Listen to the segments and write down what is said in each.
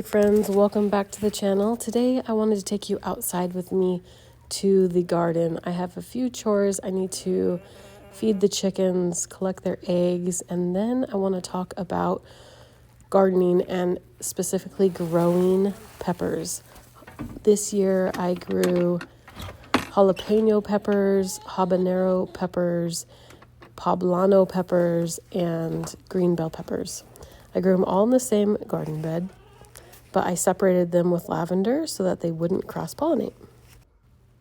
Hey friends, welcome back to the channel. Today I wanted to take you outside with me to the garden. I have a few chores. I need to feed the chickens, collect their eggs, and then I want to talk about gardening and specifically growing peppers. This year I grew jalapeno peppers, habanero peppers, poblano peppers, and green bell peppers. I grew them all in the same garden bed, but I separated them with lavender so that they wouldn't cross-pollinate.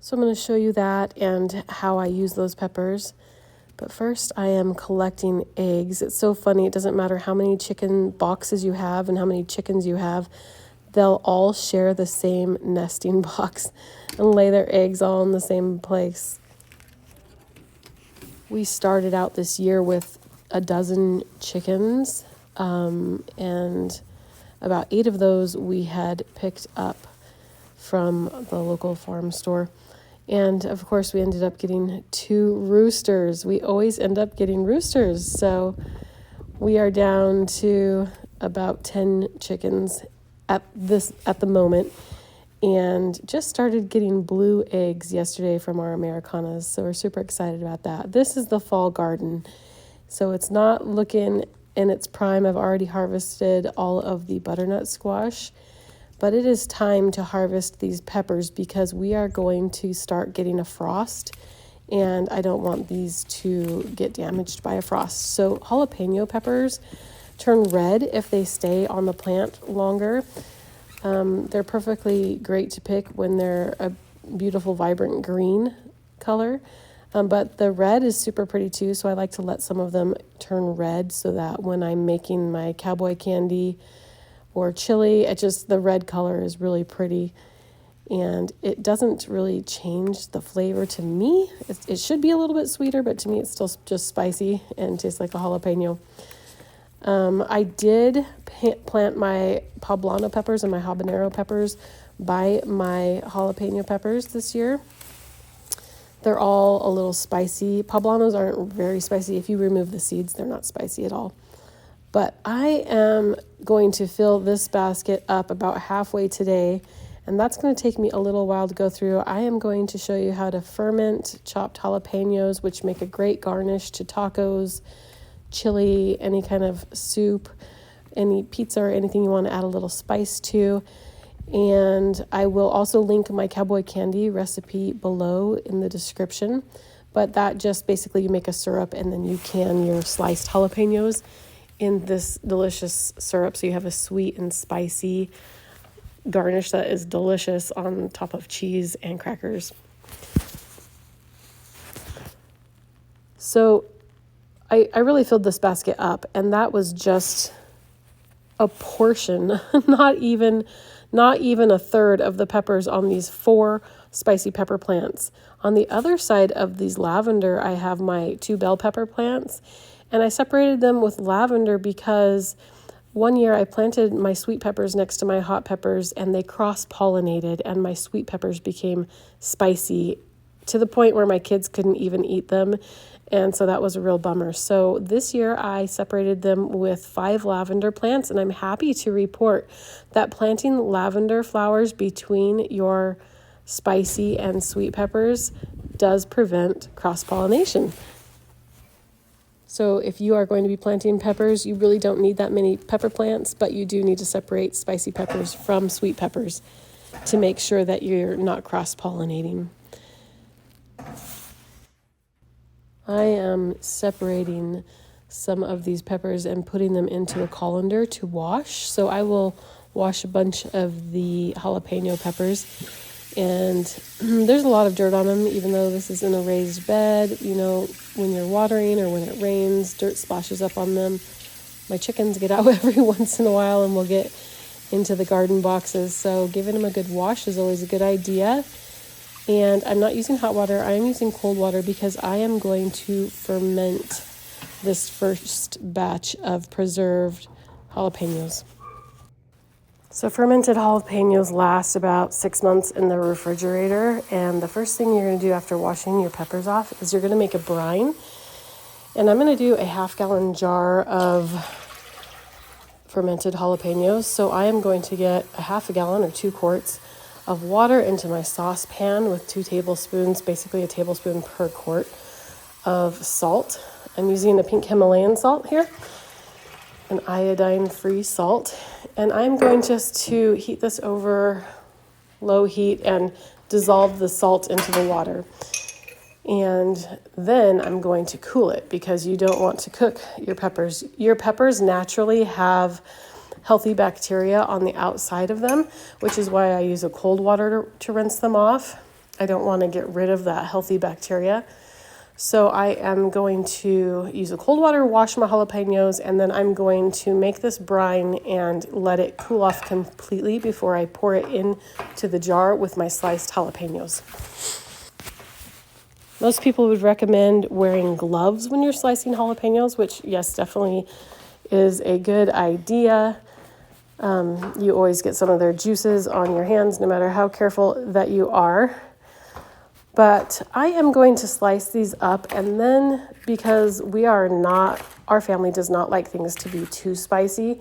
So I'm going to show you that and how I use those peppers. But first I am collecting eggs. It's so funny. It doesn't matter how many chicken boxes you have and how many chickens you have. They'll all share the same nesting box and lay their eggs all in the same place. We started out this year with a dozen chickens, and about 8 of those we had picked up from the local farm store. And of course we ended up getting 2 roosters. We always end up getting roosters. So we are down to about 10 chickens at the moment, and just started getting blue eggs yesterday from our Americanas. So we're super excited about that. This is the fall garden. So it's not looking in its prime. I've already harvested all of the butternut squash, but it is time to harvest these peppers because we are going to start getting a frost, and I don't want these to get damaged by a frost. So jalapeno peppers turn red if they stay on the plant longer. They're perfectly great to pick when they're a beautiful, vibrant green color. But the red is super pretty too, so I like to let some of them turn red so that when I'm making my cowboy candy or chili, the red color is really pretty. And it doesn't really change the flavor to me. It should be a little bit sweeter, but to me it's still just spicy and tastes like a jalapeno. I did plant my poblano peppers and my habanero peppers by my jalapeno peppers this year. They're all a little spicy. Poblanos aren't very spicy. If you remove the seeds, they're not spicy at all. But I am going to fill this basket up about halfway today, and that's going to take me a little while to go through. I am going to show you how to ferment chopped jalapenos, which make a great garnish to tacos, chili, any kind of soup, any pizza, or anything you want to add a little spice to. And I will also link my cowboy candy recipe below in the description. But that just basically you make a syrup and then you can your sliced jalapenos in this delicious syrup. So you have a sweet and spicy garnish that is delicious on top of cheese and crackers. So I really filled this basket up, and that was just a portion, not even a third of the peppers on these 4 spicy pepper plants. On the other side of these lavender, I have my 2 bell pepper plants, and I separated them with lavender because one year I planted my sweet peppers next to my hot peppers, and they cross-pollinated, and my sweet peppers became spicy to the point where my kids couldn't even eat them. And so that was a real bummer. So this year I separated them with 5 lavender plants, and I'm happy to report that planting lavender flowers between your spicy and sweet peppers does prevent cross-pollination. So if you are going to be planting peppers, you really don't need that many pepper plants, but you do need to separate spicy peppers from sweet peppers to make sure that you're not cross-pollinating. I am separating some of these peppers and putting them into a colander to wash. So I will wash a bunch of the jalapeno peppers, and there's a lot of dirt on them, even though this is in a raised bed. You know, when you're watering or when it rains, dirt splashes up on them. My chickens get out every once in a while and will get into the garden boxes. So giving them a good wash is always a good idea. And I'm not using hot water, I am using cold water because I am going to ferment this first batch of preserved jalapenos. So fermented jalapenos last about 6 months in the refrigerator, and the first thing you're going to do after washing your peppers off is you're going to make a brine. And I'm going to do a 1/2 gallon jar of fermented jalapenos. So I am going to get a half a gallon or 2 quarts of water into my saucepan with 2 tablespoons, basically a tablespoon per quart of salt. I'm using a pink Himalayan salt here, an iodine-free salt. And I'm going just to heat this over low heat and dissolve the salt into the water. And then I'm going to cool it because you don't want to cook your peppers. Your peppers naturally have healthy bacteria on the outside of them, which is why I use a cold water to rinse them off. I don't want to get rid of that healthy bacteria. So I am going to use a cold water, wash my jalapenos, and then I'm going to make this brine and let it cool off completely before I pour it into the jar with my sliced jalapenos. Most people would recommend wearing gloves when you're slicing jalapenos, which, yes, definitely is a good idea. You always get some of their juices on your hands, no matter how careful that you are. But I am going to slice these up, and then because our family does not like things to be too spicy,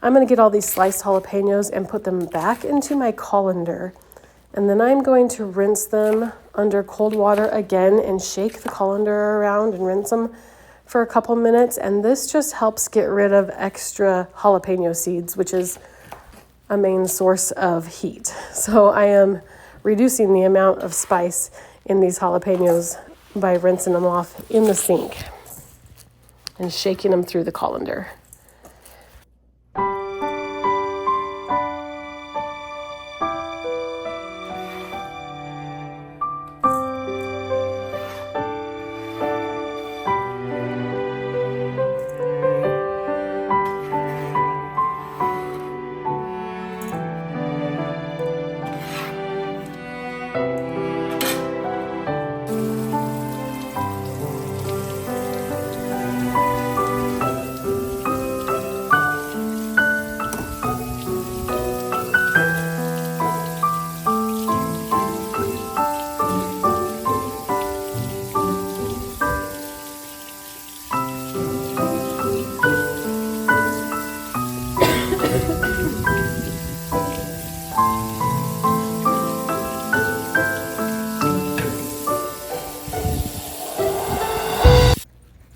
I'm going to get all these sliced jalapenos and put them back into my colander. And then I'm going to rinse them under cold water again and shake the colander around and rinse them for a couple minutes. And this just helps get rid of extra jalapeno seeds, which is a main source of heat. So I am reducing the amount of spice in these jalapenos by rinsing them off in the sink and shaking them through the colander.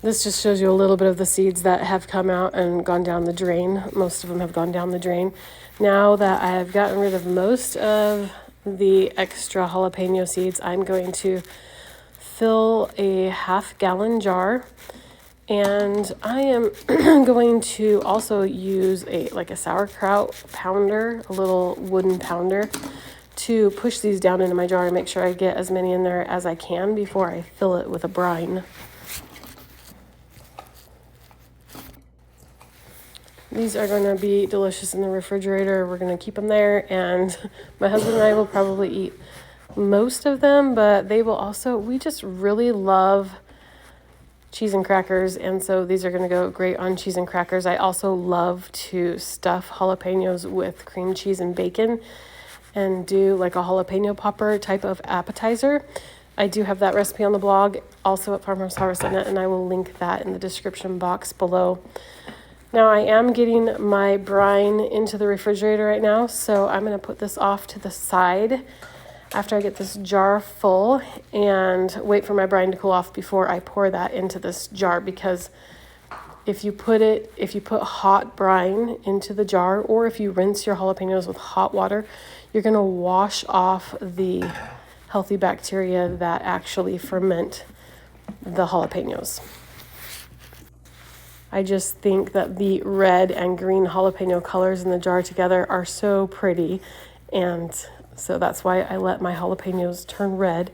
This just shows you a little bit of the seeds that have come out and gone down the drain. Most of them have gone down the drain. Now that I have gotten rid of most of the extra jalapeno seeds, I'm going to fill a half-gallon jar. And I am going to also use a sauerkraut pounder, a little wooden pounder, to push these down into my jar and make sure I get as many in there as I can before I fill it with a brine. These are going to be delicious in the refrigerator. We're going to keep them there, and my husband and I will probably eat most of them, but they will also, we just really love cheese and crackers, and so these are going to go great on cheese and crackers. I also love to stuff jalapenos with cream cheese and bacon and do like a jalapeno popper type of appetizer. I do have that recipe on the blog, also at farmhouseharvest.net, and I will link that in the description box below. Now I am getting my brine into the refrigerator right now, so I'm going to put this off to the side after I get this jar full and wait for my brine to cool off before I pour that into this jar, because if you put hot brine into the jar, or if you rinse your jalapenos with hot water, you're going to wash off the healthy bacteria that actually ferment the jalapenos. I just think that the red and green jalapeno colors in the jar together are so pretty, and so that's why I let my jalapenos turn red.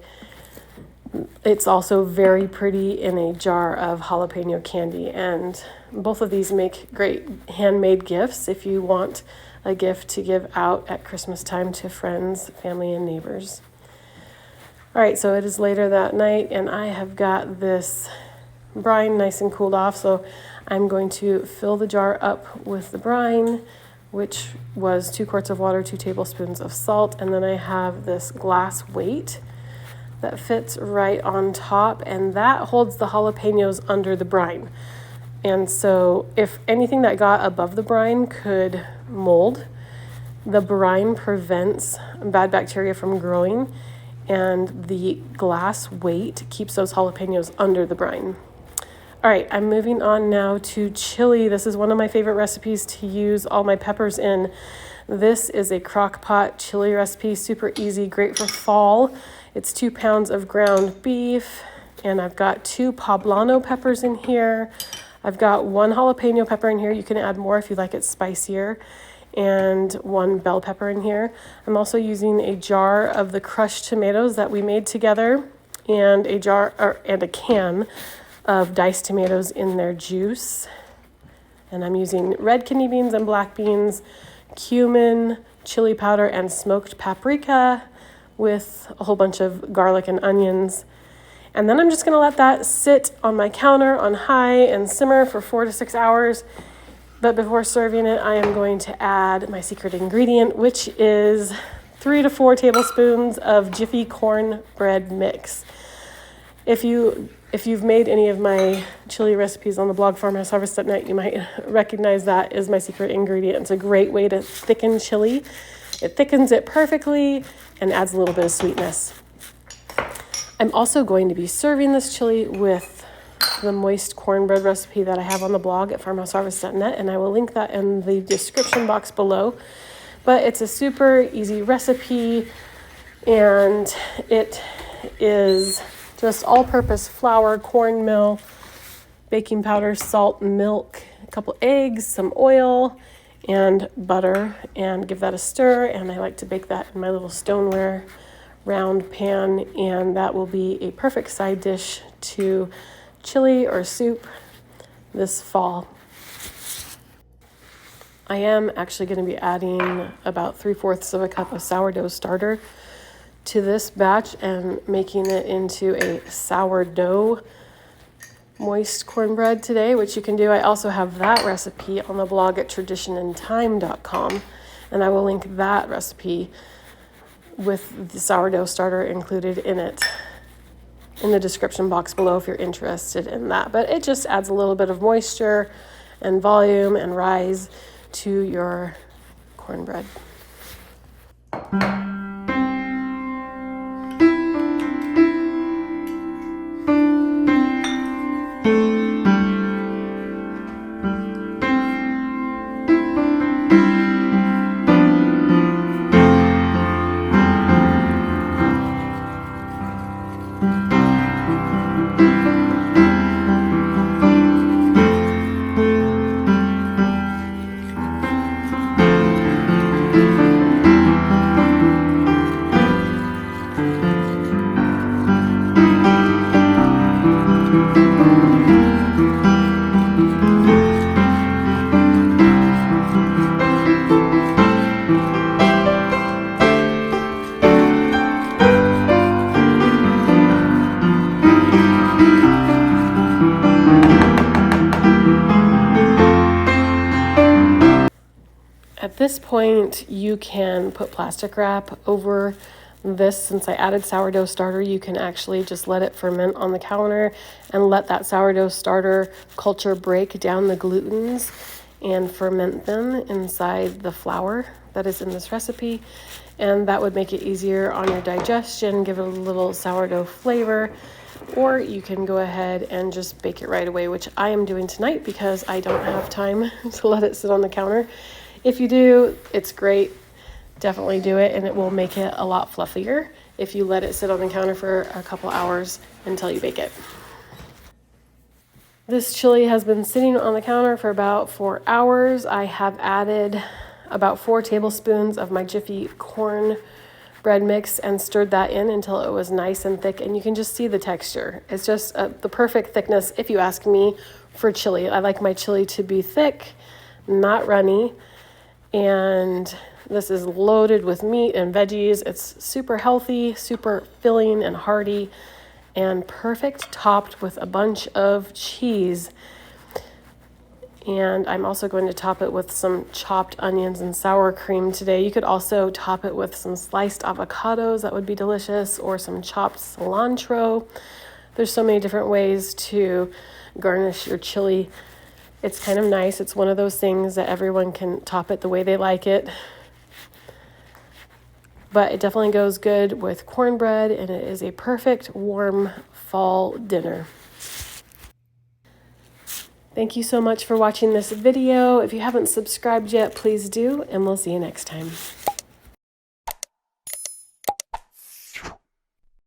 It's also very pretty in a jar of jalapeno candy, and both of these make great handmade gifts if you want a gift to give out at Christmas time to friends, family, and neighbors. All right, so it is later that night, and I have got this brine nice and cooled off, so I'm going to fill the jar up with the brine, which was 2 quarts of water, 2 tablespoons of salt, and then I have this glass weight that fits right on top, and that holds the jalapenos under the brine. And so if anything that got above the brine could mold, the brine prevents bad bacteria from growing, and the glass weight keeps those jalapenos under the brine. All right, I'm moving on now to chili. This is one of my favorite recipes to use all my peppers in. This is a Crockpot chili recipe, super easy, great for fall. It's 2 pounds of ground beef, and I've got 2 poblano peppers in here. I've got 1 jalapeno pepper in here. You can add more if you like it spicier, and 1 bell pepper in here. I'm also using a jar of the crushed tomatoes that we made together, and a can of diced tomatoes in their juice. And I'm using red kidney beans and black beans, cumin, chili powder, and smoked paprika with a whole bunch of garlic and onions. And then I'm just gonna let that sit on my counter on high and simmer for 4 to 6 hours. But before serving it, I am going to add my secret ingredient, which is 3 to 4 tablespoons of Jiffy cornbread mix. If you've made any of my chili recipes on the blog Farmhouse Harvest.net, you might recognize that as my secret ingredient. It's a great way to thicken chili. It thickens it perfectly and adds a little bit of sweetness. I'm also going to be serving this chili with the moist cornbread recipe that I have on the blog at farmhouseharvest.net, and I will link that in the description box below. But it's a super easy recipe, and it is just all-purpose flour, cornmeal, baking powder, salt, milk, a couple eggs, some oil, and butter, and give that a stir. And I like to bake that in my little stoneware round pan, and that will be a perfect side dish to chili or soup this fall. I am actually going to be adding about 3/4 of a cup of sourdough starter to this batch and making it into a sourdough moist cornbread today, which you can do. I also have that recipe on the blog at traditionandtime.com, and I will link that recipe with the sourdough starter included in it in the description box below if you're interested in that. But it just adds a little bit of moisture and volume and rise to your cornbread. At this point, you can put plastic wrap over this. Since I added sourdough starter, you can actually just let it ferment on the counter and let that sourdough starter culture break down the glutens and ferment them inside the flour that is in this recipe. And that would make it easier on your digestion, give it a little sourdough flavor. Or you can go ahead and just bake it right away, which I am doing tonight because I don't have time to let it sit on the counter. If you do, it's great. Definitely do it, and it will make it a lot fluffier if you let it sit on the counter for a couple hours until you bake it. This chili has been sitting on the counter for about 4 hours. I have added about 4 tablespoons of my Jiffy cornbread mix and stirred that in until it was nice and thick, and you can just see the texture. It's just the perfect thickness, if you ask me, for chili. I like my chili to be thick, not runny. And this is loaded with meat and veggies. It's super healthy, super filling and hearty, and perfect topped with a bunch of cheese. And I'm also going to top it with some chopped onions and sour cream today. You could also top it with some sliced avocados. That would be delicious, or some chopped cilantro. There's so many different ways to garnish your chili It's kind of nice. It's one of those things that everyone can top it the way they like it. But it definitely goes good with cornbread, and it is a perfect warm fall dinner. Thank you so much for watching this video. If you haven't subscribed yet, please do, and we'll see you next time.